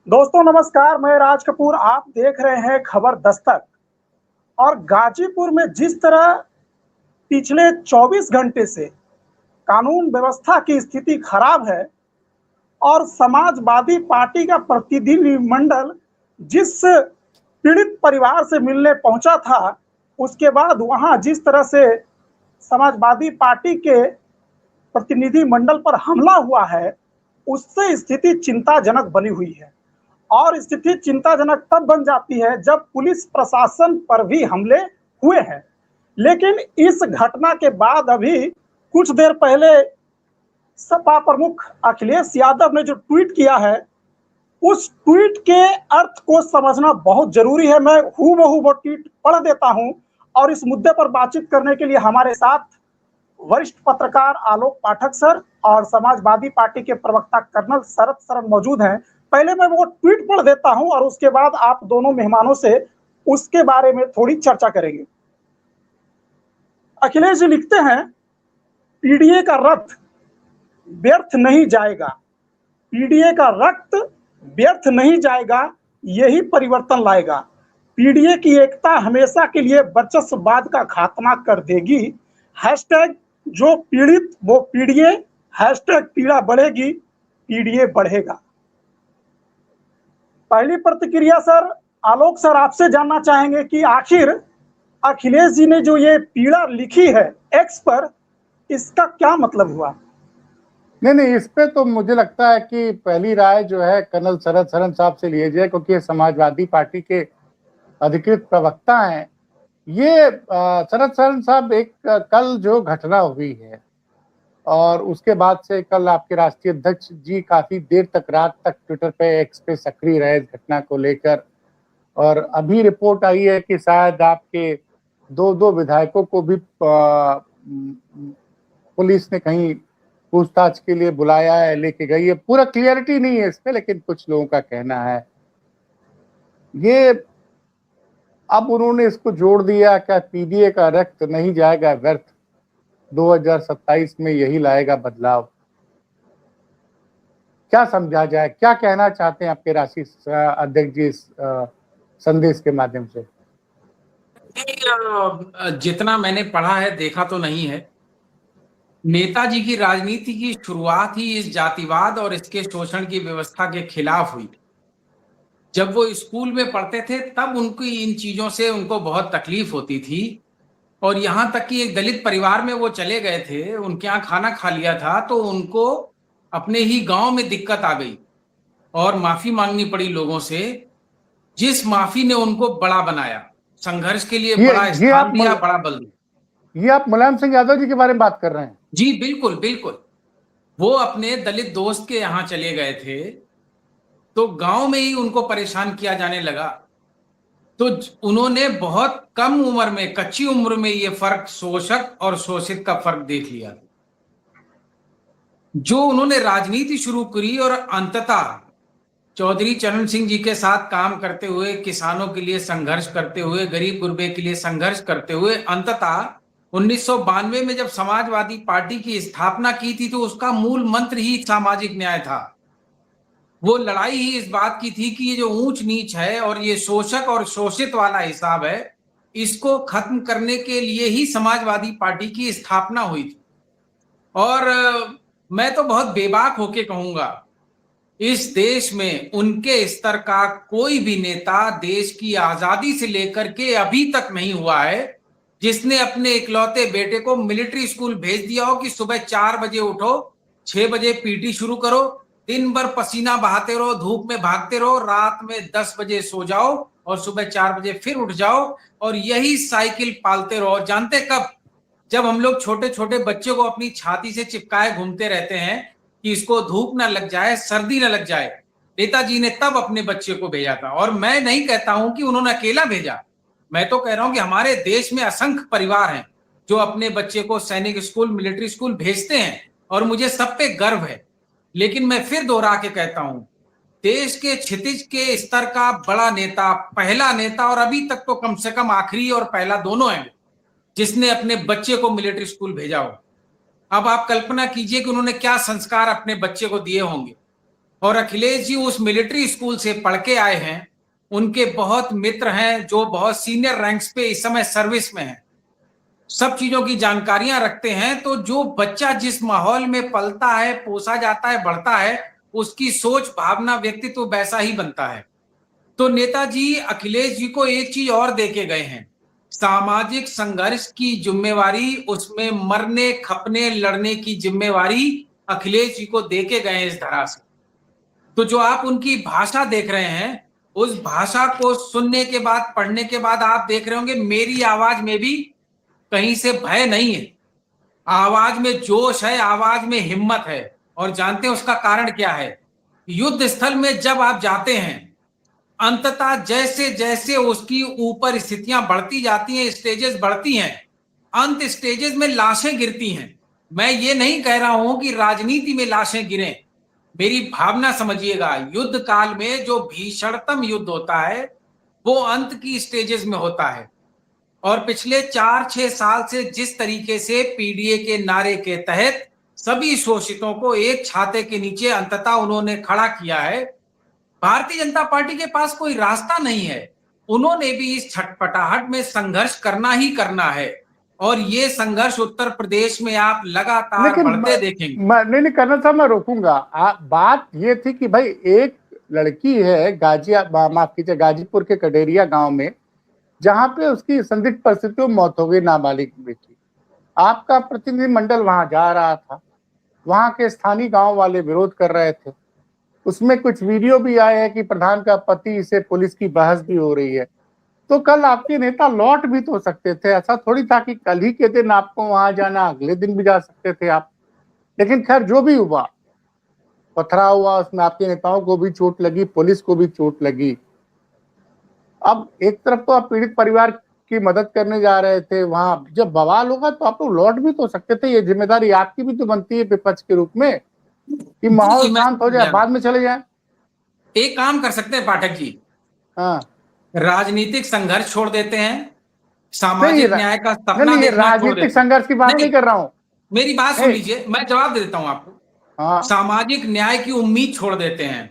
दोस्तों नमस्कार, मैं राज कपूर। आप देख रहे हैं खबर दस्तक। और गाजीपुर में जिस तरह पिछले 24 घंटे से कानून व्यवस्था की स्थिति खराब है और समाजवादी पार्टी का प्रतिनिधिमंडल जिस पीड़ित परिवार से मिलने पहुंचा था, उसके बाद वहां जिस तरह से समाजवादी पार्टी के प्रतिनिधि मंडल पर हमला हुआ है, उससे स्थिति चिंताजनक बनी हुई है। और स्थिति चिंताजनक तब बन जाती है जब पुलिस प्रशासन पर भी हमले हुए हैं। लेकिन इस घटना के बाद अभी कुछ देर पहले सपा प्रमुख अखिलेश यादव ने जो ट्वीट किया है, उस ट्वीट के अर्थ को समझना बहुत जरूरी है। मैं हूबहू वो ट्वीट पढ़ देता हूं। और इस मुद्दे पर बातचीत करने के लिए हमारे साथ वरिष्ठ पत्रकार आलोक पाठक सर और समाजवादी पार्टी के प्रवक्ता कर्नल शरद सरन मौजूद हैं। पहले मैं वो ट्वीट पढ़ देता हूं और उसके बाद आप दोनों मेहमानों से उसके बारे में थोड़ी चर्चा करेंगे। अखिलेश जी लिखते हैं, पीडीए का रक्त व्यर्थ नहीं जाएगा, पीडीए का रक्त व्यर्थ नहीं जाएगा, यही परिवर्तन लाएगा। पीडीए की एकता हमेशा के लिए वर्चस्ववाद का खात्मा कर देगी। हैशटैग जो पीड़ित वो पीडीए, हैशटैग पीड़ा बढ़ेगी, पीडीए बढ़ेगा। पहली प्रतिक्रिया सर, आलोक सर आपसे जानना चाहेंगे कि आखिर अखिलेश जी ने जो ये पीड़ा लिखी है एक्स पर, इसका क्या मतलब हुआ? नहीं, इस पे तो मुझे लगता है कि पहली राय जो है कर्नल शरद सरन साहब से लिए जाए, क्योंकि ये समाजवादी पार्टी के अधिकृत प्रवक्ता हैं। ये शरद सरन साहब, एक कल जो घटना हुई है और उसके बाद से कल आपके राष्ट्रीय अध्यक्ष जी काफी देर तक, रात तक ट्विटर पे, एक्स पे सक्रिय रहे इस घटना को लेकर। और अभी रिपोर्ट आई है कि शायद आपके दो विधायकों को भी पुलिस ने कहीं पूछताछ के लिए बुलाया है, लेके गई है। पूरा क्लियरिटी नहीं है इसमें, लेकिन कुछ लोगों का कहना है ये। अब उन्होंने इसको जोड़ दिया, क्या पीडीए का रक्त नहीं जाएगा व्यर्थ, 2027 में यही लाएगा बदलाव। क्या समझा जाए, क्या कहना चाहते हैं आपके राष्ट्रीय अध्यक्ष जी इस संदेश के माध्यम से? जितना मैंने पढ़ा है, देखा तो नहीं है। नेताजी की राजनीति की शुरुआत ही इस जातिवाद और इसके शोषण की व्यवस्था के खिलाफ हुई। जब वो स्कूल में पढ़ते थे तब उनकी इन चीजों से उनको बहुत तकलीफ होती थी। और यहां तक कि एक दलित परिवार में वो चले गए थे, उनके यहाँ खाना खा लिया था तो उनको अपने ही गांव में दिक्कत आ गई और माफी मांगनी पड़ी लोगों से, जिस माफी ने उनको बड़ा बनाया, संघर्ष के लिए बड़ा स्थान दिया, बड़ा बल दिया। ये आप मुलायम सिंह यादव जी के बारे में बात कर रहे हैं? जी बिल्कुल बिल्कुल। वो अपने दलित दोस्त के यहाँ चले गए थे तो गांव में ही उनको परेशान किया जाने लगा। तो उन्होंने बहुत कम उम्र में, कच्ची उम्र में ये फर्क, शोषक और शोषित का फर्क देख लिया। जो उन्होंने राजनीति शुरू करी और अंततः चौधरी चरण सिंह जी के साथ काम करते हुए, किसानों के लिए संघर्ष करते हुए, गरीब गुरबे के लिए संघर्ष करते हुए, अंततः 1992 में जब समाजवादी पार्टी की स्थापना की थी तो उसका मूल मंत्र ही सामाजिक न्याय था। वो लड़ाई ही इस बात की थी कि ये जो ऊंच नीच है और ये शोषक और शोषित वाला हिसाब है, इसको खत्म करने के लिए ही समाजवादी पार्टी की स्थापना हुई थी। और मैं तो बहुत बेबाक होके कहूंगा, इस देश में उनके स्तर का कोई भी नेता देश की आजादी से लेकर के अभी तक नहीं हुआ है जिसने अपने इकलौते बेटे को मिलिट्री स्कूल भेज दिया हो कि सुबह 4 बजे उठो, 6 बजे पीटी शुरू करो, दिन भर पसीना बहाते रहो, धूप में भागते रहो, रात में 10 बजे सो जाओ और सुबह 4 बजे फिर उठ जाओ और यही साइकिल पालते रहो। जानते कब? जब हम लोग छोटे छोटे बच्चों को अपनी छाती से चिपकाए घूमते रहते हैं कि इसको धूप ना लग जाए, सर्दी ना लग जाए, नेताजी ने तब अपने बच्चे को भेजा था। और मैं नहीं कहता हूं कि उन्होंने अकेला भेजा, मैं तो कह रहा हूं कि हमारे देश में असंख्य परिवार हैं जो अपने बच्चे को सैनिक स्कूल, मिलिट्री स्कूल भेजते हैं और मुझे सब पे गर्व है। लेकिन मैं फिर दोहरा के कहता हूं, देश के क्षितिज के स्तर का बड़ा नेता, पहला नेता, और अभी तक तो कम से कम आखिरी और पहला दोनों है, जिसने अपने बच्चे को मिलिट्री स्कूल भेजा हो। अब आप कल्पना कीजिए कि उन्होंने क्या संस्कार अपने बच्चे को दिए होंगे। और अखिलेश जी उस मिलिट्री स्कूल से पढ़ के आए हैं, उनके बहुत मित्र हैं जो बहुत सीनियर रैंक्स पे इस समय सर्विस में हैं, सब चीजों की जानकारियां रखते हैं। तो जो बच्चा जिस माहौल में पलता है, पोसा जाता है, बढ़ता है, उसकी सोच, भावना, व्यक्तित्व वैसा ही बनता है। तो नेताजी अखिलेश जी को एक चीज और देके गए हैं, सामाजिक संघर्ष की जिम्मेवारी, उसमें मरने खपने लड़ने की जिम्मेवारी अखिलेश जी को देके गए हैं इस धरा से। तो जो आप उनकी भाषा देख रहे हैं, उस भाषा को सुनने के बाद, पढ़ने के बाद आप देख रहे होंगे मेरी आवाज में भी कहीं से भय नहीं है, आवाज में जोश है, आवाज में हिम्मत है। और जानते हैं उसका कारण क्या है? युद्ध स्थल में जब आप जाते हैं, अंततः जैसे जैसे उसकी ऊपर स्थितियां बढ़ती जाती हैं, स्टेजेस बढ़ती हैं, अंत स्टेजेस में लाशें गिरती हैं। मैं ये नहीं कह रहा हूं कि राजनीति में लाशें गिरें, मेरी भावना समझिएगा। युद्ध काल में जो भीषणतम युद्ध होता है वो अंत की स्टेजेस में होता है। और पिछले 4-6 साल से जिस तरीके से पीडीए के नारे के तहत सभी शोषितों को एक छाते के नीचे अंततः उन्होंने खड़ा किया है, भारतीय जनता पार्टी के पास कोई रास्ता नहीं है। उन्होंने भी इस छटपटाहट में संघर्ष करना ही करना है, और ये संघर्ष उत्तर प्रदेश में आप लगातार लेकिन बढ़ते देखेंगे। नहीं कर्नल साहब, मैं रोकूंगा। बात ये थी कि भाई एक लड़की है माफ कीजिए, गाजीपुर के कडेरिया गांव में, जहां पे उसकी संदिग्ध परिस्थितियों में मौत हो गई, नाबालिग बेटी। आपका प्रतिनिधिमंडल वहां जा रहा था, वहां के स्थानीय गांव वाले विरोध कर रहे थे। उसमें कुछ वीडियो भी आए हैं कि प्रधान का पति से पुलिस की बहस भी हो रही है। तो कल आपके नेता लौट भी तो सकते थे, ऐसा थोड़ी था कि कल ही के दिन आपको वहां जाना, अगले दिन भी जा सकते थे आप। लेकिन खैर जो भी हुआ, पथराव हुआ, उसमें आपके नेताओं को भी चोट लगी, पुलिस को भी चोट लगी। अब एक तरफ तो आप पीड़ित परिवार की मदद करने जा रहे थे, वहां जब बवाल होगा तो आप लोग लौट भी तो सकते थे। ये जिम्मेदारी आपकी भी तो बनती है विपक्ष के रूप में कि माहौल शांत हो जाए, बाद में चले जाए। एक काम कर सकते हैं पाठक जी, हाँ, राजनीतिक संघर्ष छोड़ देते हैं, सामाजिक न्याय का सपना देखना छोड़ देते राजनीतिक संघर्ष की बात नहीं कर रहा हूं। मेरी बात सुन लीजिए, मैं जवाब दे देता हूं आपको। हाँ, सामाजिक न्याय की उम्मीद छोड़ देते हैं,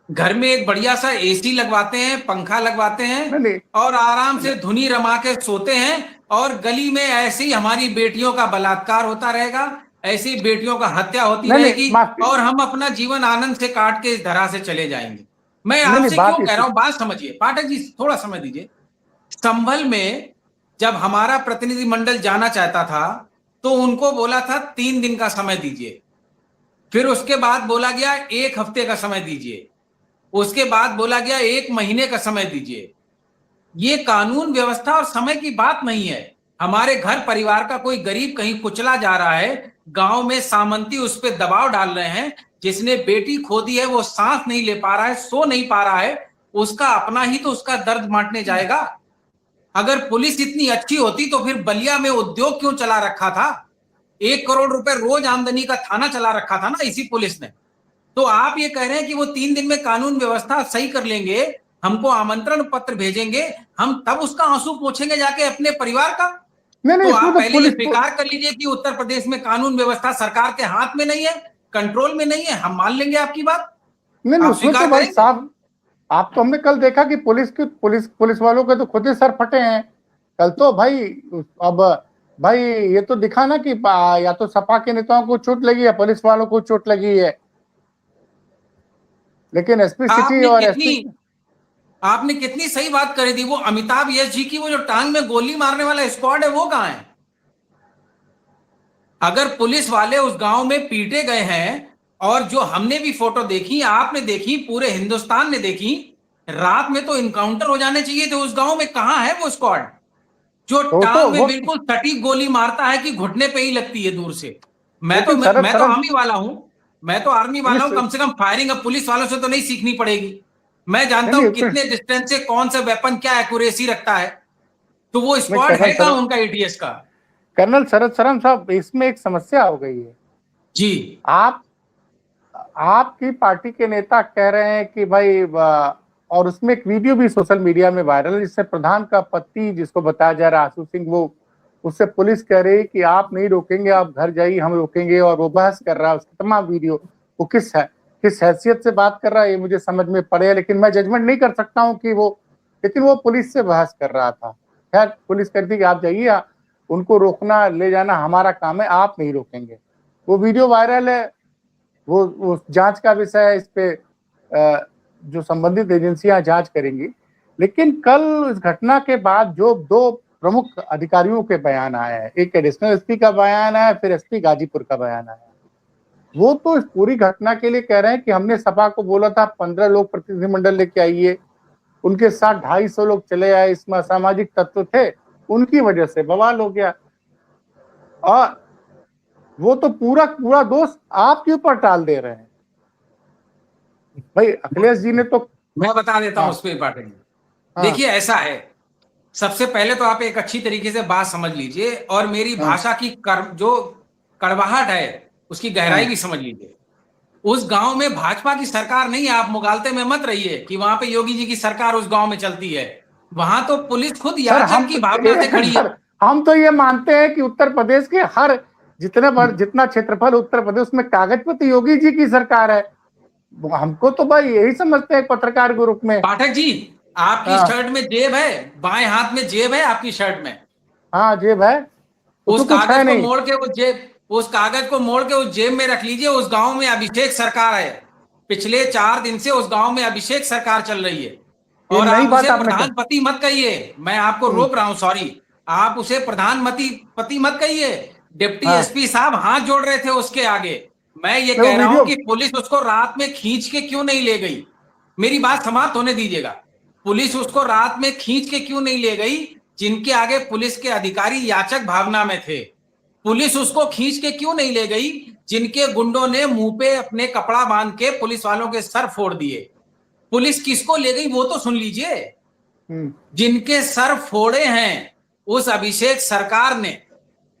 घर में एक बढ़िया सा एसी लगवाते हैं, पंखा लगवाते हैं और आराम से धुनी रमा के सोते हैं, और गली में ऐसे ही हमारी बेटियों का बलात्कार होता रहेगा, ऐसी बेटियों का हत्या होती रहेगी, और हम अपना जीवन आनंद से काट के इस धरा से चले जाएंगे। मैं आपसे क्यों कह रहा हूं, बात समझिए पाठक जी, थोड़ा समय दीजिए। संभल में जब हमारा प्रतिनिधिमंडल जाना चाहता था तो उनको बोला था 3 दिन का समय दीजिए, फिर उसके बाद बोला गया 1 हफ्ते का समय दीजिए, उसके बाद बोला गया 1 महीने का समय दीजिए। ये कानून व्यवस्था और समय की बात नहीं है। हमारे घर परिवार का कोई गरीब कहीं कुचला जा रहा है, गांव में सामंती उस पर दबाव डाल रहे हैं, जिसने बेटी खो दी है वो सांस नहीं ले पा रहा है, सो नहीं पा रहा है, उसका अपना ही तो उसका दर्द बांटने जाएगा। अगर पुलिस इतनी अच्छी होती तो फिर बलिया में उद्योग क्यों चला रखा था? 1 करोड़ रुपए रोज आमदनी का थाना चला रखा था ना इसी पुलिस ने। तो आप ये कह रहे हैं कि वो 3 दिन में कानून व्यवस्था सही कर लेंगे, हमको आमंत्रण पत्र भेजेंगे, हम तब उसका आंसू पोंछेंगे जाके अपने परिवार का? तो आप पहले ये स्वीकार कर लीजिए कि उत्तर प्रदेश में कानून व्यवस्था सरकार के हाथ में नहीं है, कंट्रोल में नहीं है, हम मान लेंगे आपकी बात। नहीं, उसमें तो भाई साहब, आप तो हमने कल देखा कि पुलिस वालों के तो खुद ही सर फटे हैं कल तो भाई। अब भाई ये तो दिखा ना कि या तो सपा के नेताओं को चोट लगी है, पुलिस वालों को चोट लगी है। लेकिन एसपी सिटी और एसपी, आपने कितनी सही बात करी थी। वो अमिताभ यश जी की वो जो टांग में गोली मारने वाला स्क्वाड है वो कहां है? अगर पुलिस वाले उस गांव में पीटे गए हैं, और जो हमने भी फोटो देखी, आपने देखी, पूरे हिंदुस्तान ने देखी, रात में तो इनकाउंटर हो जाने चाहिए थे उस गांव में। कहां है वो स्क्वाड जो टांग में बिल्कुल सटीक गोली मारता है कि घुटने पे ही लगती है दूर से? मैं तो आर्मी वाला हूं, कम से कम फायरिंग अब पुलिस वालों से तो नहीं सीखनी पड़ेगी। मैं जानता हूं कितने डिस्टेंस से कौन सा वेपन क्या एक्यूरेसी रखता है। तो वो स्क्वाड है कहां उनका एटीएस का? कर्नल शरद शरण साहब, इसमें एक समस्या हो गई है जी। आपकी पार्टी के नेता कह रहे हैं कि भाई, और उसमें एक वीडियो भी सोशल मीडिया में वायरल है जिससे प्रधान का पति, जिसको बताया जा रहा है आशु सिंह, वो उससे पुलिस कह रही है कि आप नहीं रोकेंगे, आप घर जाइए, हम रोकेंगे, और वो बहस कर रहा है। उसकी तमाम वीडियो वो किस है। किस हैसियत से बात कर रहा है ये मुझे समझ में पड़े, लेकिन मैं जजमेंट नहीं कर सकता हूँ कि वो, लेकिन वो पुलिस से बहस कर रहा था। खैर पुलिस कहती कि आप जाइए, उनको रोकना ले जाना हमारा काम है, आप नहीं रोकेंगे। वो वीडियो वायरल है, वो जांच का विषय है, इस पे जो संबंधित एजेंसियां जांच करेंगी। लेकिन कल इस घटना के बाद जो दो प्रमुख अधिकारियों के बयान आए हैं, एक एडिशनल एसपी का बयान आया, फिर एसपी गाजीपुर का बयान आया, वो तो इस पूरी घटना के लिए कह रहे हैं कि हमने सपा को बोला था 15 लोग प्रतिनिधिमंडल लेके आइए, उनके साथ 250 लोग चले आए, इसमें असामाजिक तत्व थे, उनकी वजह से बवाल हो गया। और वो तो पूरा दोष आपके ऊपर टाल दे रहे हैं। भाई अखिलेश जी ने तो, मैं बता देता हूं उस पर पाठक जी। देखिए ऐसा है, सबसे पहले तो आप एक अच्छी तरीके से बात समझ लीजिए और मेरी भाषा की जो कड़वाहट है उसकी गहराई भी समझ लीजिए। उस गांव में भाजपा की सरकार नहीं है, आप मुगालते में मत रहिए कि वहां पे योगी जी की सरकार उस गांव में चलती है। वहां तो पुलिस खुद याचक की भावना से खड़ी है। हम तो ये मानते हैं कि उत्तर प्रदेश के हर जितना क्षेत्रफल उत्तर प्रदेश में कागज पर तो योगी जी की सरकार है। हमको तो भाई यही समझते हैं पत्रकार के रूप में। पाठक जी आपकी शर्ट में जेब है, बाएं हाथ में जेब है आपकी शर्ट में। हाँ जेब है, उस कागज को मोड़ के उस कागज को मोड़ के उस जेब में रख लीजिए। उस गांव में अभिषेक सरकार है, पिछले 4 दिन से उस गांव में अभिषेक सरकार चल रही है। और आप उसे प्रधानपति मत कहिए, मैं आपको रोक रहा हूं, सॉरी, आप उसे प्रधानपति मत कहिए। डिप्टी एसपी साहब हाथ जोड़ रहे थे उसके आगे। मैं ये कह रहा हूं कि पुलिस उसको रात में खींच के क्यों नहीं ले गई, मेरी बात समाप्त होने दीजिएगा। पुलिस उसको रात में खींच के क्यों नहीं ले गई? जिनके आगे पुलिस के अधिकारी याचक भावना में थे, पुलिस उसको खींच के क्यों नहीं ले गई? जिनके गुंडों ने मुंह पे अपने कपड़ा बांध के पुलिस वालों के सर फोड़ दिए, पुलिस किसको ले गई वो तो सुन लीजिए। जिनके सर फोड़े हैं उस अभिषेक सरकार ने,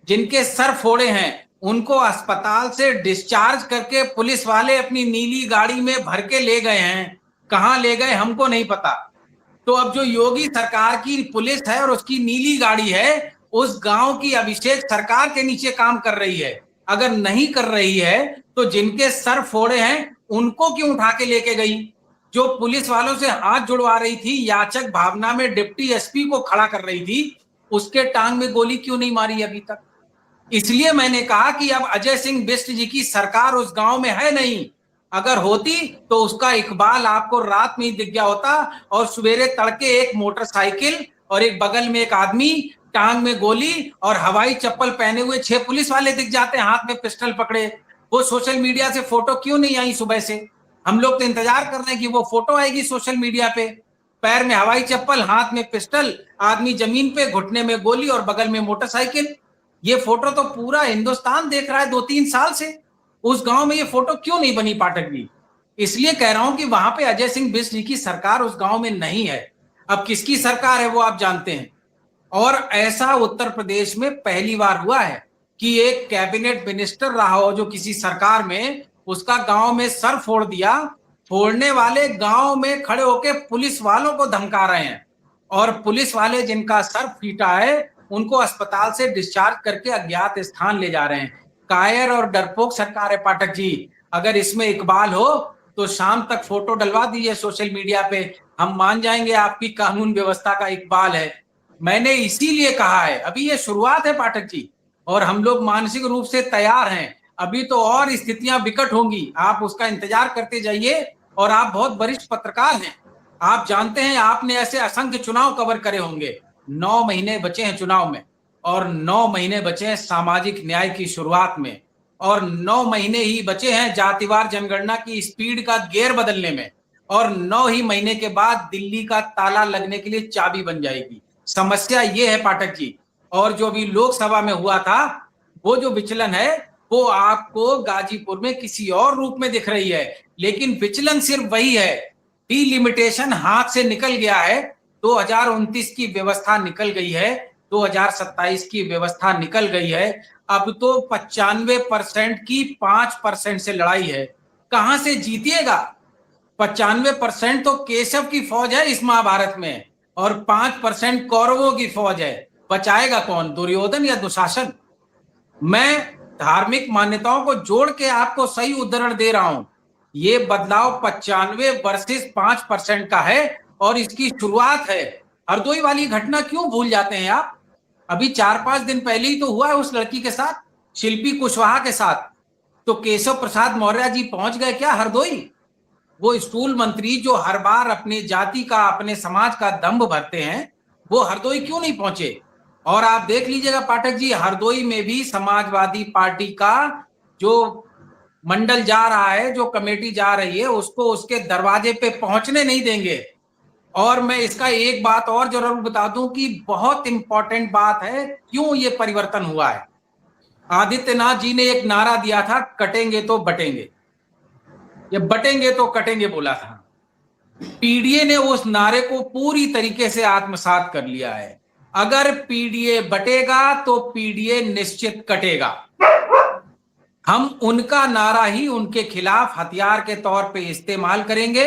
जिनके सर फोड़े हैं उनको अस्पताल से डिस्चार्ज करके पुलिस वाले अपनी नीली गाड़ी में भर के ले गए हैं। कहां ले गए हमको नहीं पता। तो अब जो योगी सरकार की पुलिस है और उसकी नीली गाड़ी है, उस गांव की अभिषेक सरकार के नीचे काम कर रही है। अगर नहीं कर रही है तो जिनके सर फोड़े हैं उनको क्यों उठा के लेके गई? जो पुलिस वालों से हाथ जुड़वा रही थी, याचक भावना में डिप्टी एसपी को खड़ा कर रही थी, उसके टांग में गोली क्यों नहीं मारी अभी तक? इसलिए मैंने कहा कि अब अजय सिंह बिष्ट जी की सरकार उस गांव में है नहीं। अगर होती तो उसका इकबाल आपको रात में ही दिख गया होता और सवेरे तड़के एक मोटरसाइकिल और एक बगल में एक आदमी, टांग में गोली और हवाई चप्पल पहने हुए 6 पुलिस वाले दिख जाते, हाथ में पिस्टल पकड़े। वो सोशल मीडिया से फोटो क्यों नहीं आई सुबह से? हम लोग तो इंतजार कर रहे हैं कि वो फोटो आएगी सोशल मीडिया पे। पैर में हवाई चप्पल, हाथ में पिस्टल, आदमी जमीन पे, घुटने में गोली और बगल में मोटरसाइकिल। ये फोटो तो पूरा हिंदुस्तान देख रहा है 2-3 साल से। उस गांव में ये फोटो क्यों नहीं बनी पाठक जी? इसलिए कह रहा हूं कि वहां पे अजय सिंह बिष्ट जी की सरकार उस गांव में नहीं है। अब किसकी सरकार है वो आप जानते हैं। और ऐसा उत्तर प्रदेश में पहली बार हुआ है कि एक कैबिनेट मिनिस्टर रहा हो जो किसी सरकार में, उसका गांव में सर फोड़ दिया। फोड़ने वाले गांव में खड़े होकर पुलिस वालों को धमका रहे हैं और पुलिस वाले जिनका सर फीटा है उनको अस्पताल से डिस्चार्ज करके अज्ञात स्थान ले जा रहे हैं। कायर और डरपोक सरकार है पाठक जी। अगर इसमें इकबाल हो तो शाम तक फोटो डलवा दीजिए सोशल मीडिया पे, हम मान जाएंगे आपकी कानून व्यवस्था का इकबाल है। मैंने इसीलिए कहा है, अभी ये शुरुआत है पाठक जी, और हम लोग मानसिक रूप से तैयार हैं। अभी तो और स्थितियां विकट होंगी, आप उसका इंतजार करते जाइए। और आप बहुत वरिष्ठ पत्रकार हैं, आप जानते हैं, आपने ऐसे असंख्य चुनाव कवर करे होंगे। 9 महीने बचे हैं चुनाव में और 9 महीने बचे हैं सामाजिक न्याय की शुरुआत में और 9 महीने ही बचे हैं जातिवार जनगणना की स्पीड का गियर बदलने में और 9 ही महीने के बाद दिल्ली का ताला लगने के लिए चाबी बन जाएगी। समस्या ये है पाठक जी। और जो भी लोकसभा में हुआ था, वो जो विचलन है वो आपको गाजीपुर में किसी और रूप में दिख रही है, लेकिन विचलन सिर्फ वही है। डिलिमिटेशन हाथ से निकल गया है। 2029 की व्यवस्था निकल गई है, 2027 की व्यवस्था निकल गई है। अब तो 95% की 5% से लड़ाई है। कहां से जीतिएगा? 95% तो केशव की फौज है इस महाभारत में और 5% कौरवों की फौज है। बचाएगा कौन, दुर्योधन या दुशासन? मैं धार्मिक मान्यताओं को जोड़ के आपको सही उदाहरण दे रहा हूं। ये बदलाव 95 वर्सेस 5% का है और इसकी शुरुआत है। हरदोई वाली घटना क्यों भूल जाते हैं आप? अभी 4-5 दिन पहले ही तो हुआ है उस लड़की के साथ, शिल्पी कुशवाहा के साथ। तो केशव प्रसाद मौर्य जी पहुंच गए क्या हरदोई? वो स्कूल मंत्री जो हर बार अपने जाति का, अपने समाज का दंभ भरते हैं, वो हरदोई क्यों नहीं पहुंचे? और आप देख लीजिएगा पाठक जी, हरदोई में भी समाजवादी पार्टी का जो मंडल जा रहा है, जो कमेटी जा रही है, उसको उसके दरवाजे पे पहुंचने नहीं देंगे। और मैं इसका एक बात और जरूर बता दूं कि बहुत इंपॉर्टेंट बात है, क्यों ये परिवर्तन हुआ है। आदित्यनाथ जी ने एक नारा दिया था, कटेंगे तो बटेंगे, ये बटेंगे तो कटेंगे बोला था। पीडीए ने उस नारे को पूरी तरीके से आत्मसात कर लिया है। अगर पीडीए बटेगा तो पीडीए निश्चित कटेगा। हम उनका नारा ही उनके खिलाफ हथियार के तौर पे इस्तेमाल करेंगे।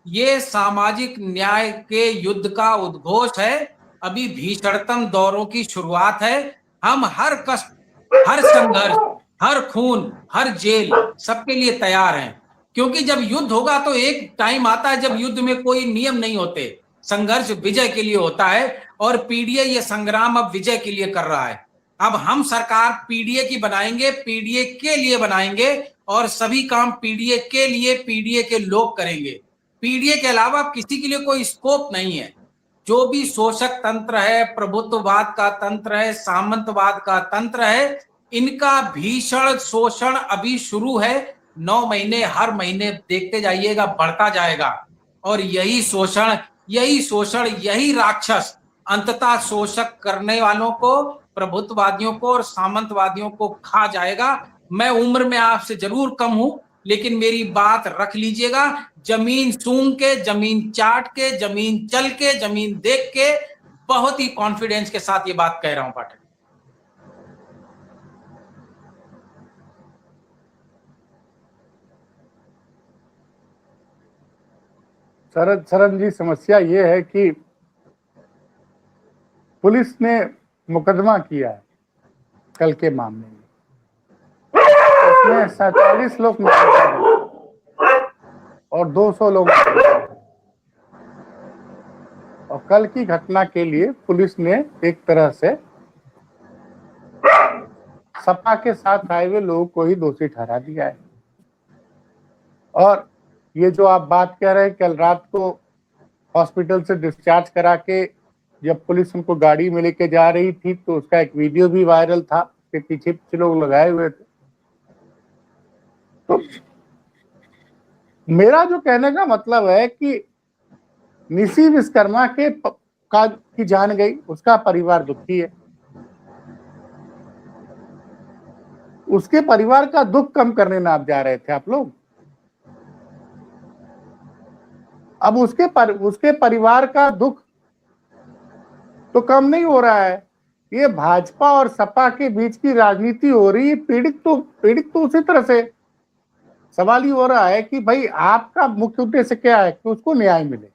ये सामाजिक न्याय के युद्ध का उद्घोष है। अभी भीषणतम दौरों की शुरुआत है। हम हर कष्ट, हर संघर्ष, हर खून, हर जेल, सबके लिए तैयार हैं। क्योंकि जब युद्ध होगा तो एक टाइम आता है जब युद्ध में कोई नियम नहीं होते, संघर्ष विजय के लिए होता है। और पीडीए ये संग्राम अब विजय के लिए कर रहा है। अब हम सरकार पीडीए की बनाएंगे, पीडीए के लिए बनाएंगे और सभी काम पीडीए के लिए, पीडीए के लोग करेंगे। पीडीए के अलावा किसी के लिए कोई स्कोप नहीं है। जो भी शोषक तंत्र है, प्रभुत्ववाद का तंत्र है, सामंतवाद का तंत्र है, इनका भीषण शोषण अभी शुरू है। 9 महीने, हर महीने देखते जाइएगा बढ़ता जाएगा। और यही शोषण, यही राक्षस अंततः शोषक करने वालों को, प्रभुत्ववादियों को और सामंतवादियों को खा जाएगा। मैं उम्र में आपसे जरूर कम हूं, लेकिन मेरी बात रख लीजिएगा। जमीन सूंघ के, जमीन चाट के, जमीन चल के, जमीन देख के, बहुत ही कॉन्फिडेंस के साथ ये बात कह रहा हूं पाठक। शरण जी, समस्या ये है कि पुलिस ने मुकदमा किया है कल के मामले में, उसमें 47 लोग और 200 लोग, और कल की घटना के लिए पुलिस ने एक तरह से सपा के साथ आए हुए लोगों को ही दोषी ठहरा दिया है। और ये जो आप बात कह रहे हैं, कल रात को हॉस्पिटल से डिस्चार्ज करा के जब पुलिस उनको गाड़ी में लेके जा रही थी तो उसका एक वीडियो भी वायरल था कि पीछे पीछे लोग लगाए हुए थे। तो मेरा जो कहने का मतलब है कि निशी विश्वकर्मा की जान गई, उसका परिवार दुखी है। उसके परिवार का दुख कम करने ना आप जा रहे थे आप लोग। अब उसके परिवार का दुख तो कम नहीं हो रहा है, ये भाजपा और सपा के बीच की राजनीति हो रही है। पीड़ित तो उसी तरह से। सवाल ये हो रहा है कि भाई आपका मुख्य उद्देश्य क्या है कि उसको न्याय मिले।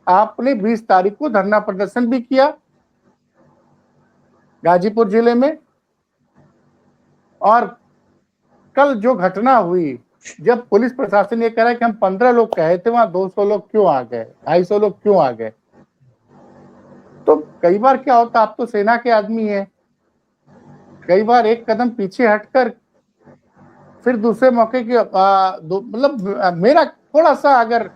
आपने 20 तारीख को धरना प्रदर्शन भी किया गाजीपुर जिले में, और कल जो घटना हुई, जब पुलिस प्रशासन ये कह रहा है कि हम 15 लोग कहे थे, वहां 200 लोग क्यों आ गए, 250 लोग क्यों आ गए। तो कई बार क्या होता, आप तो सेना के आदमी हैं, कई बार एक कदम पीछे हटकर फिर दूसरे मौके की मतलब मेरा थोड़ा सा, अगर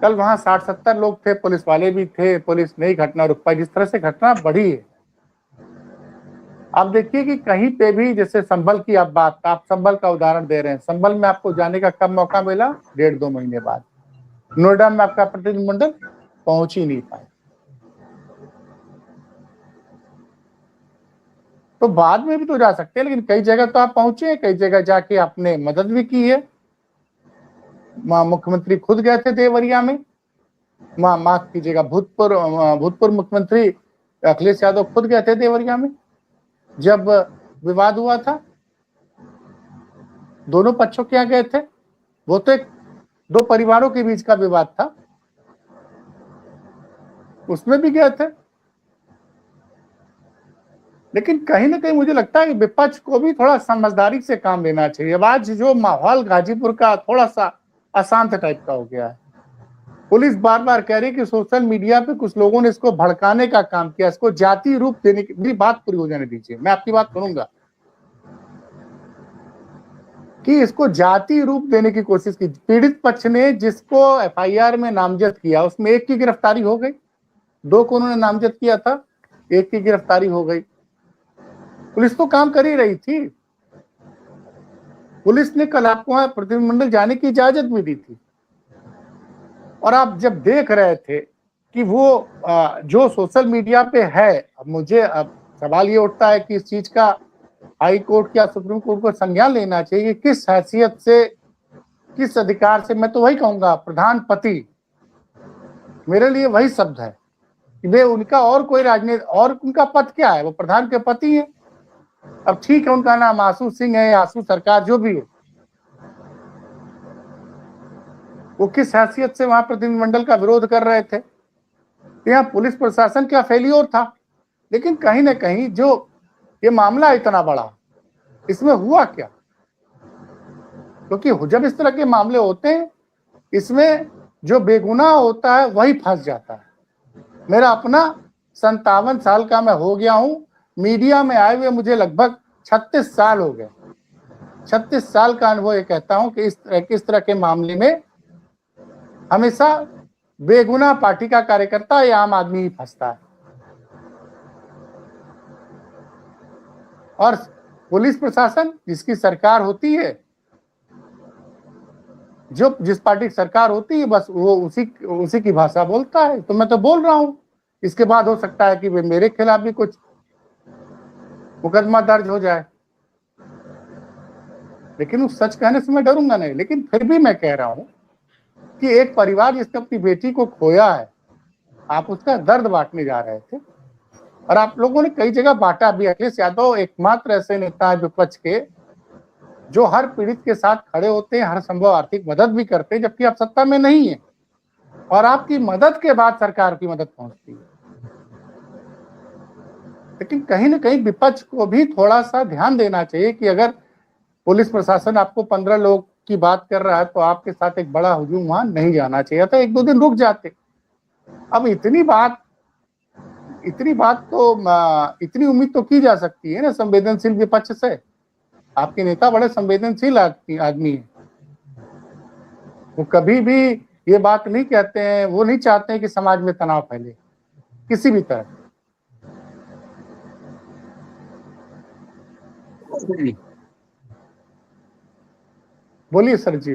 कल वहां 60-70 लोग थे, पुलिस वाले भी थे, पुलिस ने घटना रुक पाई। जिस तरह से घटना बढ़ी है, आप देखिए कि कहीं पे भी, जैसे संभल की आप संभल का उदाहरण दे रहे हैं, संभल में आपको जाने का कब मौका मिला, 1.5-2 महीने बाद। नोएडा में आपका प्रतिनिधिमंडल पहुंच ही नहीं पाए। तो बाद में भी तो जा सकते हैं, लेकिन कई जगह तो आप पहुंचे हैं, कई जगह जाके आपने मदद भी की है। मुख्यमंत्री खुद गए थे देवरिया में, माफ कीजिएगा, भूतपूर्व मुख्यमंत्री अखिलेश यादव खुद गए थे देवरिया में जब विवाद हुआ था। दोनों पक्षों के यहाँ गए थे। वो तो एक 2 परिवारों के बीच का विवाद था, उसमें भी गए थे। लेकिन कहीं ना कहीं मुझे लगता है कि विपक्ष को भी थोड़ा समझदारी से काम लेना चाहिए। अब आज जो माहौल गाजीपुर का थोड़ा सा अशांत टाइप का हो गया है, पुलिस बार बार कह रही है कि सोशल मीडिया पे कुछ लोगों ने इसको भड़काने का काम किया, इसको जाति रूप देने की। मेरी बात पूरी हो जाने दीजिए, मैं आपकी बात सुनूंगा। कि इसको जाति रूप देने की कोशिश की। पीड़ित पक्ष ने जिसको एफआईआर में नामजद किया उसमें एक की गिरफ्तारी हो गई, 2 को उन्होंने नामजद किया था, 1 की गिरफ्तारी हो गई। पुलिस तो काम कर ही रही थी। पुलिस ने कल आपको वहां प्रतिनिधिमंडल जाने की इजाजत भी दी थी। और आप जब देख रहे थे कि वो जो सोशल मीडिया पे है, अब मुझे अब सवाल ये उठता है कि इस चीज का हाई कोर्ट या सुप्रीम कोर्ट को संज्ञान लेना चाहिए। किस हैसियत से, किस अधिकार से, मैं तो वही कहूंगा प्रधानपति, मेरे लिए वही शब्द है कि वे उनका और कोई राजनीति, और उनका पद क्या है, वो प्रधान के पति है। अब ठीक है उनका नाम आशु सिंह है या आशु सरकार, जो भी है, वो किस हैसियत से वहां प्रतिनिधिमंडल का विरोध कर रहे थे। यहाँ पुलिस प्रशासन का फेलियर था। लेकिन कहीं ना कहीं जो ये मामला इतना बड़ा, इसमें हुआ क्या? क्योंकि जब इस तरह के मामले होते हैं, इसमें जो बेगुनाह होता है वही फंस जाता है। मेरा अपना 57 साल का मैं हो गया हूं, मीडिया में आए हुए मुझे लगभग 36 साल हो गए। 36 साल का अनुभव ये कहता हूं कि इस तरह के मामले में हमेशा बेगुनाह पार्टी का कार्यकर्ता या आम आदमी ही फंसता है। और पुलिस प्रशासन जिसकी सरकार होती है, जो जिस पार्टी की सरकार होती है, बस वो उसी की भाषा बोलता है। तो मैं तो बोल रहा हूं, इसके बाद हो सकता है कि मेरे खिलाफ भी कुछ मुकदमा दर्ज हो जाए, लेकिन उस सच कहने से मैं डरूंगा नहीं। लेकिन फिर भी मैं कह रहा हूं कि एक परिवार जिसने अपनी बेटी को खोया है, आप उसका दर्द बांटने जा रहे थे और आप लोगों ने कई जगह बांटा भी। अखिलेश यादव एकमात्र ऐसे नेता है विपक्ष के जो हर पीड़ित के साथ खड़े होते हैं, हर संभव आर्थिक मदद भी करते हैं, जबकि आप सत्ता में नहीं है और आपकी मदद के बाद सरकार की मदद पहुंचती है। लेकिन कहीं ना कहीं विपक्ष को भी थोड़ा सा ध्यान देना चाहिए कि अगर पुलिस प्रशासन आपको 15 लोग की बात कर रहा है तो आपके साथ एक बड़ा हुजूम वहां नहीं जाना चाहिए था, 1-2 दिन रुक जाते। अब इतनी बात तो इतनी उम्मीद तो की जा सकती है ना संवेदनशील विपक्ष से। आपके नेता बड़े संवेदनशील आदमी है, वो कभी भी ये बात नहीं कहते हैं, वो नहीं चाहते हैं कि समाज में तनाव फैले किसी भी तरह। बोलिए सर जी।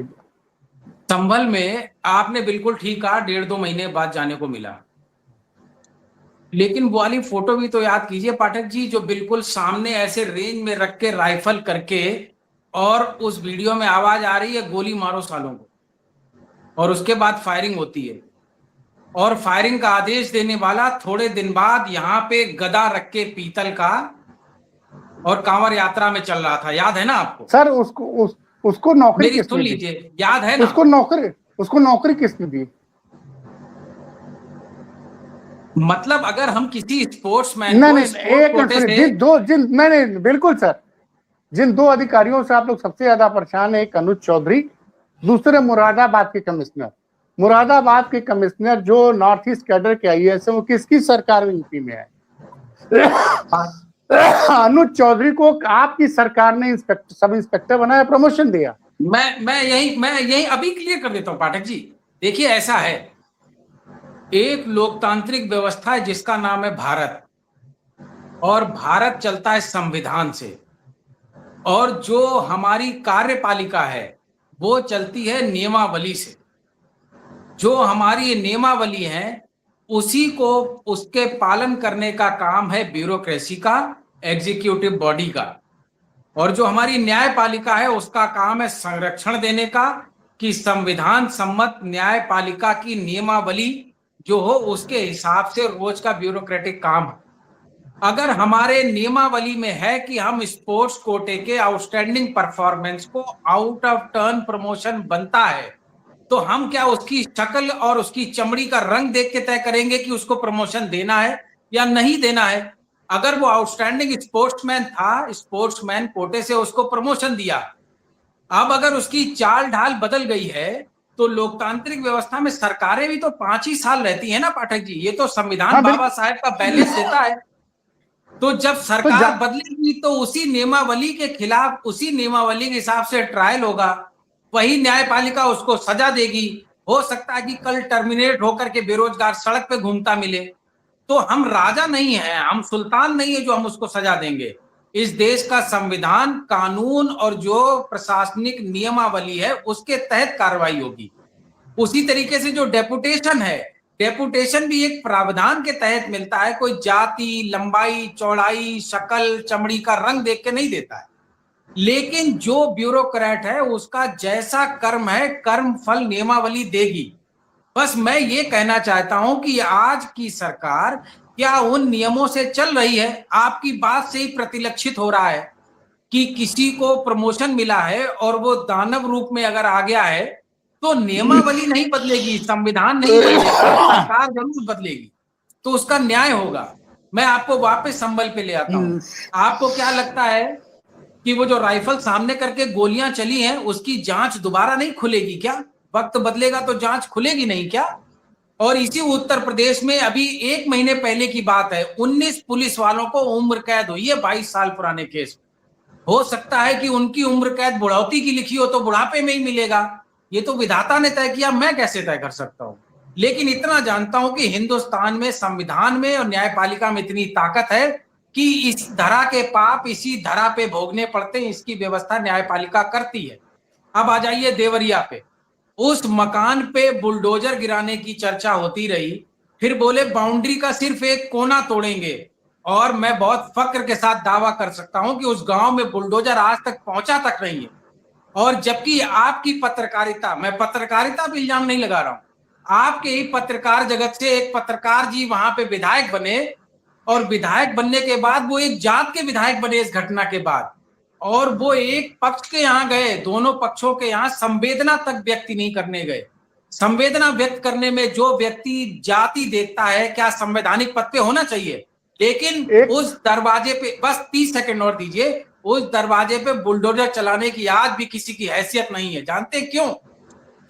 संभल में आपने बिल्कुल ठीक कहा, 1.5-2 महीने बाद जाने को मिला। लेकिन वो वाली फोटो भी तो याद कीजिए पाठक जी, जो बिल्कुल सामने ऐसे रेंज में रख के राइफल करके, और उस वीडियो में आवाज आ रही है गोली मारो सालों को, और उसके बाद फायरिंग होती है। और फायरिंग का आदेश देने वाला थोड़े दिन बाद यहाँ पे गदा रख के पीतल का, और कांवर यात्रा में चल रहा था, याद है ना आपको? सर उसको नौकरी मेरी सुन लीजिए, याद है ना? उसको नौकरी किसने दी? मतलब अगर हम किसी स्पोर्ट्समैन नहीं, बिल्कुल सर, जिन 2 अधिकारियों से आप लोग सबसे ज्यादा परेशान है, एक अनुज चौधरी, दूसरे मुरादाबाद के कमिश्नर। मुरादाबाद के कमिश्नर जो नॉर्थ ईस्ट कैडर के आईएएस है, वो किसकी सरकार में यूपी में है? अनुज चौधरी को आपकी सरकार ने सब इंस्पेक्टर बनाया, प्रमोशन दिया। मैं यही अभी क्लियर कर देता हूं पाठक जी। देखिए ऐसा है, एक लोकतांत्रिक व्यवस्था है जिसका नाम है भारत, और भारत चलता है संविधान से, और जो हमारी कार्यपालिका है वो चलती है नियमावली से। जो हमारी नियमावली है उसी को, उसके पालन करने का काम है ब्यूरोक्रेसी का, एग्जीक्यूटिव बॉडी का। और जो हमारी न्यायपालिका है उसका काम है संरक्षण देने का, कि संविधान सम्मत न्यायपालिका की नियमावली जो हो उसके हिसाब से रोज का ब्यूरोक्रेटिक काम है। अगर हमारे नियमावली में है कि हम स्पोर्ट्स कोटे के आउटस्टैंडिंग परफॉर्मेंस को आउट ऑफ टर्न प्रमोशन बनता है, तो हम क्या उसकी शक्ल और उसकी चमड़ी का रंग देख के तय करेंगे कि उसको प्रमोशन देना है या नहीं देना है? अगर वो आउटस्टैंडिंग स्पोर्ट्समैन था, स्पोर्ट्समैन कोटे से उसको प्रमोशन दिया। अब अगर उसकी चाल ढाल बदल गई है, तो लोकतांत्रिक व्यवस्था में सरकारें भी तो 5 ही साल रहती है ना पाठक जी, ये तो संविधान हाँ, बाबा साहेब का बैलेंस देता है। तो जब सरकार बदलेगी तो उसी नियमावली के खिलाफ, उसी नियमावली के हिसाब से ट्रायल होगा, वही न्यायपालिका उसको सजा देगी। हो सकता है कि कल टर्मिनेट होकर के बेरोजगार सड़क पे घूमता मिले। तो हम राजा नहीं है, हम सुल्तान नहीं है जो हम उसको सजा देंगे। इस देश का संविधान, कानून और जो प्रशासनिक नियमावली है उसके तहत कार्रवाई होगी। उसी तरीके से जो डेपुटेशन है, डेपुटेशन भी एक प्रावधान के तहत मिलता है, कोई जाति, लंबाई, चौड़ाई, शक्ल, चमड़ी का रंग देख के नहीं देता है। लेकिन जो ब्यूरोक्रेट है उसका जैसा कर्म है, कर्म फल नियमावली देगी। बस मैं ये कहना चाहता हूं कि आज की सरकार क्या उन नियमों से चल रही है? आपकी बात से ही प्रतिलक्षित हो रहा है कि किसी को प्रमोशन मिला है और वो दानव रूप में अगर आ गया है, तो नियमावली नहीं बदलेगी, संविधान नहीं बदलेगा, सरकार जरूर बदलेगी, तो उसका न्याय होगा। मैं आपको वापस संभल पे ले आता हूं। आपको क्या लगता है कि वो जो राइफल सामने करके गोलियां चली हैं उसकी जांच दोबारा नहीं खुलेगी क्या? वक्त बदलेगा तो जांच खुलेगी नहीं क्या? और इसी उत्तर प्रदेश में अभी 1 महीने पहले की बात है, 19 पुलिस वालों को उम्र कैद हुई है 22 साल पुराने केस। हो सकता है कि उनकी उम्र कैद बुढ़ौती की लिखी हो तो बुढ़ापे में ही मिलेगा। ये तो विधाता ने तय किया, मैं कैसे तय कर सकता हूं? लेकिन इतना जानता हूं कि हिंदुस्तान में संविधान में और न्यायपालिका में इतनी ताकत है कि इस धरा के पाप इसी धरा पे भोगने पड़ते हैं, इसकी व्यवस्था न्यायपालिका करती है। अब आ जाइए देवरिया पे। उस मकान पे बुलडोजर गिराने की चर्चा होती रही, फिर बोले बाउंड्री का सिर्फ एक कोना तोड़ेंगे, और मैं बहुत फक्र के साथ दावा कर सकता हूं कि उस गांव में बुलडोजर आज तक पहुंचा तक नहीं है। और जबकि आपकी पत्रकारिता, मैं पत्रकारिता पे इल्जाम नहीं लगा रहा हूं, आपके ही पत्रकार जगत से एक पत्रकार जी वहां पे विधायक बने, और विधायक बनने के बाद वो एक जात के विधायक बने इस घटना के बाद, और वो एक पक्ष के यहां गए, दोनों पक्षों के यहां संवेदना तक व्यक्त नहीं करने गए। संवेदना व्यक्त करने में जो व्यक्ति जाति देखता है, क्या संवैधानिक पद पे होना चाहिए? लेकिन उस दरवाजे पे, बस 30 सेकंड और दीजिए, उस दरवाजे पे बुलडोजर चलाने की आज भी किसी की हैसियत नहीं है। जानते क्यों?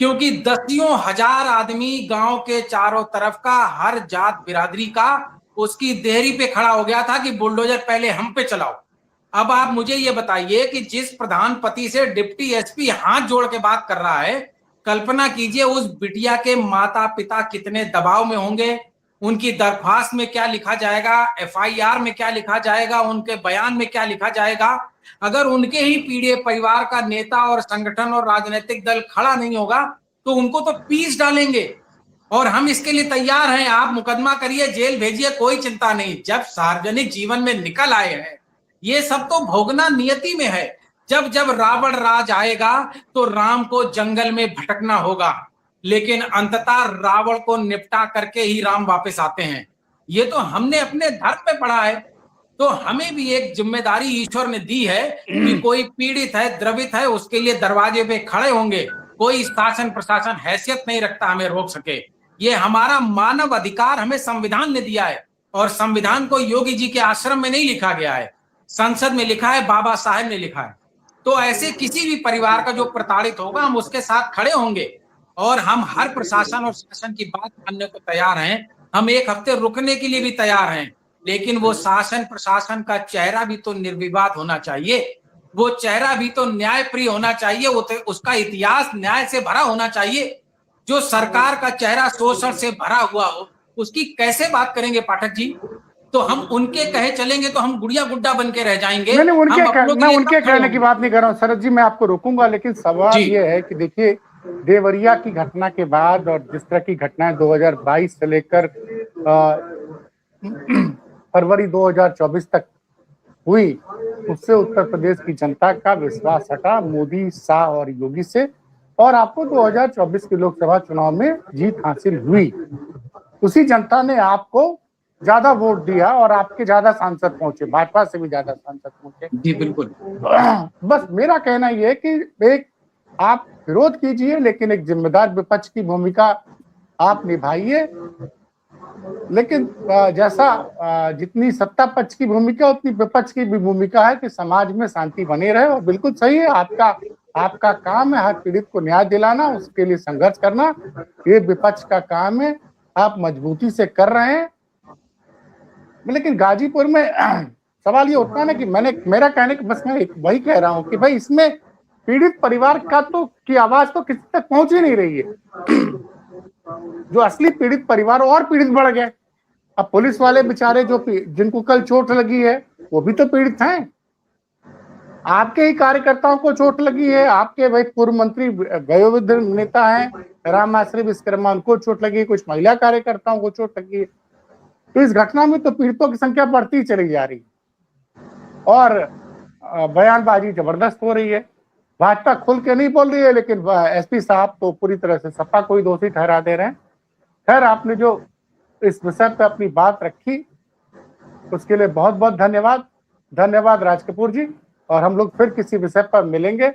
क्योंकि दसियों हजार आदमी गांव के चारों तरफ का, हर जात बिरादरी का उसकी देहरी पे खड़ा हो गया था कि बुलडोजर पहले हम पे चलाओ। अब आप मुझे ये बताइए कि जिस प्रधानपति से डिप्टी एसपी हाथ जोड़ के बात कर रहा है, कल्पना कीजिए उस बिटिया के माता पिता कितने दबाव में होंगे, उनकी दरख्वास्त में क्या लिखा जाएगा, एफआईआर में क्या लिखा जाएगा, उनके बयान में क्या लिखा जाएगा। अगर उनके ही पीड़ित परिवार का नेता और संगठन और राजनीतिक दल खड़ा नहीं होगा तो उनको तो पीस डालेंगे, और हम इसके लिए तैयार हैं। आप मुकदमा करिए, जेल भेजिए, कोई चिंता नहीं। जब सार्वजनिक जीवन में निकल आए हैं, ये सब तो भोगना नियति में है। जब जब रावण राज आएगा तो राम को जंगल में भटकना होगा, लेकिन अंततः रावण को निपटा करके ही राम वापस आते हैं। ये तो हमने अपने धर्म पे पढ़ा है। तो हमें भी एक जिम्मेदारी ईश्वर ने दी है कि कोई पीड़ित है, द्रवित है, उसके लिए दरवाजे पे खड़े होंगे। कोई शासन प्रशासन हैसियत नहीं रखता हमें रोक सके। ये हमारा मानव अधिकार हमें संविधान ने दिया है, और संविधान को योगी जी के आश्रम में नहीं लिखा गया है, संसद में लिखा है, बाबा साहेब ने लिखा है। तो ऐसे किसी भी परिवार का जो प्रताड़ित होगा, हम उसके साथ खड़े होंगे, और हम हर प्रशासन और शासन की बात मानने को तैयार हैं। हम एक हफ्ते रुकने के लिए भी तैयार हैं, लेकिन वो शासन प्रशासन का चेहरा भी तो निर्विवाद होना चाहिए, वो चेहरा भी तो न्यायप्रिय होना चाहिए, उसका इतिहास न्याय से भरा होना चाहिए। जो सरकार का चेहरा शोषण से भरा हुआ हो, उसकी कैसे बात करेंगे पाठक जी? तो हम उनके कहे चलेंगे तो हम गुड़िया गुड्डा बन के रह जाएंगे। मैं उनके कहने की बात नहीं कर रहा हूँ शरद जी, मैं आपको रोकूंगा, लेकिन सवाल ये है कि देखिए देवरिया की घटना के बाद और जिस तरह की घटनाएं 2022 से लेकर फरवरी 2024 तक हुई, उससे उत्तर प्रदेश की जनता का विश्वास हटा मोदी, शाह और योगी से, और आपको 2024 के लोकसभा चुनाव में जीत हासिल हुई। उसी जनता ने आपको ज्यादा वोट दिया और आपके ज्यादा सांसद पहुंचे, भाजपा से भी ज्यादा सांसद पहुंचे। जी बिल्कुल। बस मेरा कहना यह है कि एक आप विरोध कीजिए, लेकिन एक जिम्मेदार विपक्ष की भूमिका आप निभाइए। लेकिन जैसा जितनी सत्ता पक्ष की भूमिका उतनी विपक्ष की भी भूमिका है कि समाज में शांति बनी रहे। और बिल्कुल सही है, आपका काम है हर पीड़ित को न्याय दिलाना, उसके लिए संघर्ष करना, ये विपक्ष का काम है, आप मजबूती से कर रहे हैं। लेकिन गाजीपुर में सवाल ये उठता है ना कि मेरा कहने का बस मैं वही कह रहा हूं कि भाई इसमें पीड़ित परिवार की आवाज तो किसी तक पहुंच ही नहीं रही है। जो असली पीड़ित परिवार और पीड़ित बढ़ गए। अब पुलिस वाले बेचारे जिनको कल चोट लगी है वो भी तो पीड़ित हैं। आपके ही कार्यकर्ताओं को चोट लगी है, आपके भाई पूर्व मंत्री वयोवृद्ध नेता हैं रामआश्रय विश्वकर्मा, उनको चोट लगी है, कुछ महिला कार्यकर्ताओं को चोट लगी है। तो इस घटना में तो पीड़ितों की संख्या बढ़ती चली जा रही है और बयानबाजी जबरदस्त हो रही है। भाजपा खुल के नहीं बोल रही है, लेकिन एसपी साहब तो पूरी तरह से सपा को ही दोषी ठहरा दे रहे हैं। खैर, आपने जो इस विषय पर अपनी बात रखी उसके लिए बहुत बहुत धन्यवाद राज कपूर जी। और हम लोग फिर किसी विषय पर मिलेंगे।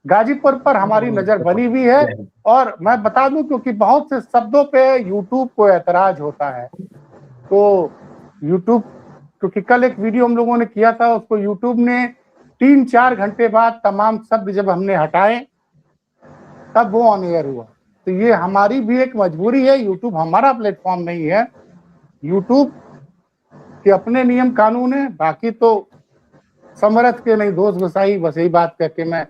गाजीपुर पर हमारी नजर बनी हुई है। और मैं बता दूं, क्योंकि बहुत से शब्दों पे यूट्यूब को ऐतराज होता है, तो यूट्यूब, क्योंकि कल एक वीडियो हम लोगों ने किया था, उसको यूट्यूब ने 3-4 घंटे बाद तमाम शब्द जब हमने हटाए तब वो ऑन एयर हुआ। तो ये हमारी भी एक मजबूरी है, यूट्यूब हमारा प्लेटफॉर्म नहीं है, यूट्यूब के अपने नियम कानून है। बाकी तो समर्थ के नहीं दोस्त गोसाई, बस यही बात कहते मैं,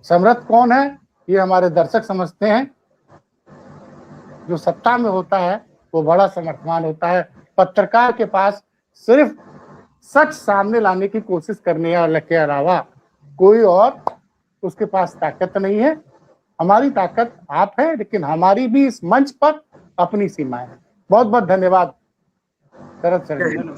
समर्थ कौन है ये हमारे दर्शक समझते हैं। जो सत्ता में होता है वो बड़ा समर्थमान होता है। पत्रकार के पास सिर्फ सच सामने लाने की कोशिश करने के अलावा कोई और उसके पास ताकत नहीं है। हमारी ताकत आप है, लेकिन हमारी भी इस मंच पर अपनी सीमाएं हैं। बहुत बहुत धन्यवाद शरद सर।